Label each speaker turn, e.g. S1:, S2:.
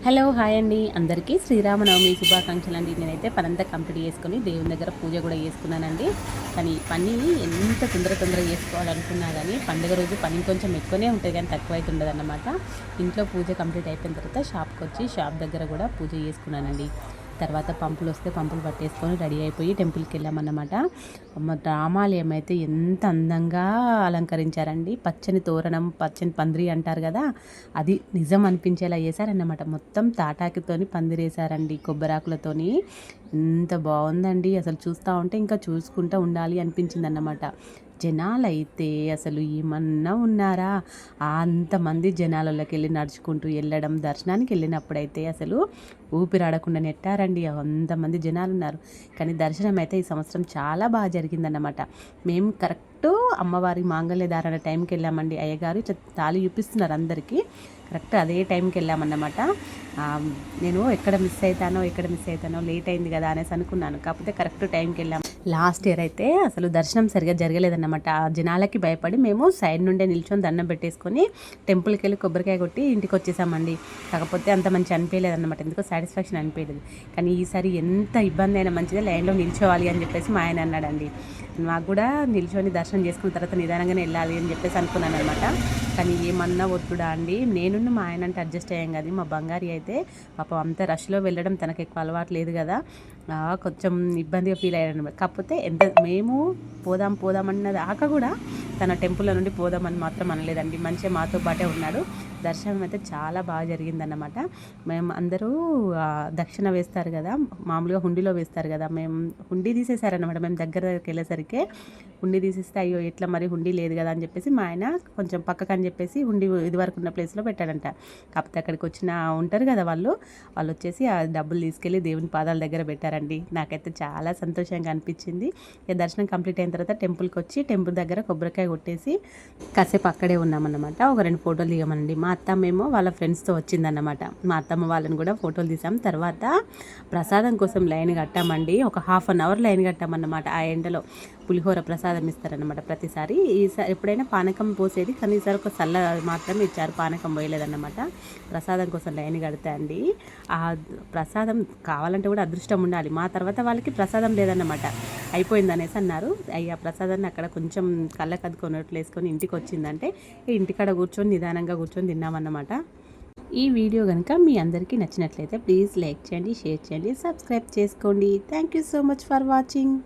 S1: Hello hi అండి, అందరికీ శ్రీరామనవమి శుభాకాంక్షలు అండి. నేనైతే పనంతా కంప్లీట్ చేసుకొని దేవుని దగ్గర పూజ కూడా చేసుకున్నానండి. కానీ పని ఎంత తొందరగా చేసుకోవాలనుకున్నా కానీ పండుగ రోజు పని కొంచెం ఎక్కువనే ఉంటుంది కానీ తక్కువ అయితే ఉండదన్నమాట. ఇంట్లో పూజ కంప్లీట్ అయిపోయిన తర్వాత షాప్కి వచ్చి షాప్ దగ్గర కూడా పూజ చేసుకున్నానండి. తర్వాత పంపులు వస్తే పంపులు పట్టేసుకొని రెడీ అయిపోయి టెంపుల్కి వెళ్ళామన్నమాట. రామాలయం అయితే ఎంత అందంగా అలంకరించారండి. పచ్చని తోరణం, పచ్చని పందిరి అంటారు కదా, అది నిజం అనిపించేలా చేశారన్నమాట. మొత్తం తాటాకుతోని పందిరేశారండి, కొబ్బరాకులతోని. ఎంత బాగుందండి, అసలు చూస్తూ ఉంటే ఇంకా చూసుకుంటూ ఉండాలి అనిపించింది అన్నమాట. జనాలైతే అసలు ఏమన్నా ఉన్నారా, అంతమంది జనాలలోకి వెళ్ళి నడుచుకుంటూ వెళ్ళడం. దర్శనానికి వెళ్ళినప్పుడైతే అసలు ఊపిరాడకుండా నెట్టారండి, అంతమంది జనాలు ఉన్నారు. కానీ దర్శనం అయితే ఈ సంవత్సరం చాలా బాగా జరిగిందన్నమాట. మేము కరెక్ట్ అమ్మవారి మాంగళ్య ధారణ టైంకి వెళ్ళామండి. అయ్యగారు ఇట్లా తాళి చూపిస్తున్నారు అందరికీ, కరెక్ట్ అదే టైంకి వెళ్ళామన్నమాట. నేను ఎక్కడ మిస్ అవుతానో లేట్ అయింది కదా అనేసి అనుకున్నాను. కాకపోతే కరెక్ట్ టైంకి వెళ్ళాము. లాస్ట్ ఇయర్ అయితే అసలు దర్శనం సరిగా జరగలేదన్నమాట. ఆ జనాలకి భయపడి మేము సైడ్ నుండే నిల్చొని దండం పెట్టేసుకొని టెంపుల్కి వెళ్ళి కొబ్బరికాయ కొట్టి ఇంటికి వచ్చేసామండి. కాకపోతే అంత మంచి అనిపించలేదన్నమాట, ఎందుకో సాటిస్ఫాక్షన్ అనిపించలేదు. కానీ ఈసారి ఎంత ఇబ్బంది అయినా మంచిదే లైన్లో నిల్చోవాలి అని చెప్పేసి మా ఆయన అన్నాడండి. నాకు కూడా నిల్చొని దర్శనం చేసుకున్న తర్వాత నిదానంగానే వెళ్ళాలి అని చెప్పేసి అనుకున్నాను అనమాట. కానీ ఏమన్నా వద్దుడా అండి, నేను మా ఆయన అంటే అడ్జస్ట్ అయ్యాం కదా. మా బంగారి అయితే పాపం అంత రష్లో వెళ్ళడం తనకు ఎక్కువ అలవాటు లేదు కదా, కొంచెం ఇబ్బందిగా ఫీల్ అయ్యాడు. కాకపోతే మేము పోదామన్నది ఆక కూడా తన టెంపుల్లో నుండి పోదామని మాత్రం అనలేదండి. మంచిగా మాతో పాటే ఉన్నాడు. దర్శనం అయితే చాలా బాగా జరిగిందన్నమాట. మేము అందరూ దక్షిణ వేస్తారు కదా, మామూలుగా హుండీలో వేస్తారు కదా, మేము హుండీ తీసేసారనమాట. మేము దగ్గరికి వెళ్ళేసరికి హుండీ తీసేస్తే అయ్యో ఎట్లా మరి హుండీ లేదు కదా అని చెప్పేసి మా ఆయన కొంచెం పక్కకని చెప్పేసి హుండీ ఇదివరకు ఉన్న ప్లేస్లో పెట్టాడంట. కాకపోతే అక్కడికి వచ్చిన ఉంటారు కదా వాళ్ళు వచ్చేసి ఆ డబ్బులు తీసుకెళ్ళి దేవుని పాదాల దగ్గర పెట్టారండి. నాకైతే చాలా సంతోషంగా అనిపించింది. ఇక దర్శనం కంప్లీట్ అయిన తర్వాత టెంపుల్కి వచ్చి టెంపుల్ దగ్గర కొబ్బరికాయ కొట్టేసి కాసేపు అక్కడే ఉన్నామన్నమాట. ఒక 2 ఫోటోలు దిగామనండి. మా అత్తమ్మేమో వాళ్ళ ఫ్రెండ్స్తో వచ్చిందన్నమాట. మా అత్తమ్మ వాళ్ళని కూడా ఫోటోలు తీసాం. తర్వాత ప్రసాదం కోసం లైన్ కట్టామండి. ఒక ½ అన్ అవర్ లైన్ కట్టామన్నమాట. ఆ ఎండలో పులిహోర ప్రసాదం ఇస్తారన్నమాట ప్రతిసారి. ఈసారి ఎప్పుడైనా పానకం పోసేది, కానీ ఈసారి ఒక సల్ల మాత్రమే ఇచ్చారు, పానకం పోయలేదన్నమాట. ప్రసాదం కోసం లైన్ కడితే అండి, ఆ ప్రసాదం కావాలంటే కూడా అదృష్టం ఉండాలి. మా తర్వాత వాళ్ళకి ప్రసాదం లేదన్నమాట, అయిపోయింది అనేసి అన్నారు. అయ్యా ప్రసాదాన్ని అక్కడ కొంచెం కళ్ళకు అద్దుకున్నట్లు వేసుకొని ఇంటికి వచ్చిందంటే ఇంటికాడ కూర్చొని నిదానంగా కూర్చొని తిన్నామన్నమాట. ఈ వీడియో కనుక మీ అందరికీ నచ్చినట్లయితే ప్లీజ్ లైక్ చేయండి, షేర్ చేయండి, సబ్స్క్రైబ్ చేసుకోండి. Thank you so much for watching.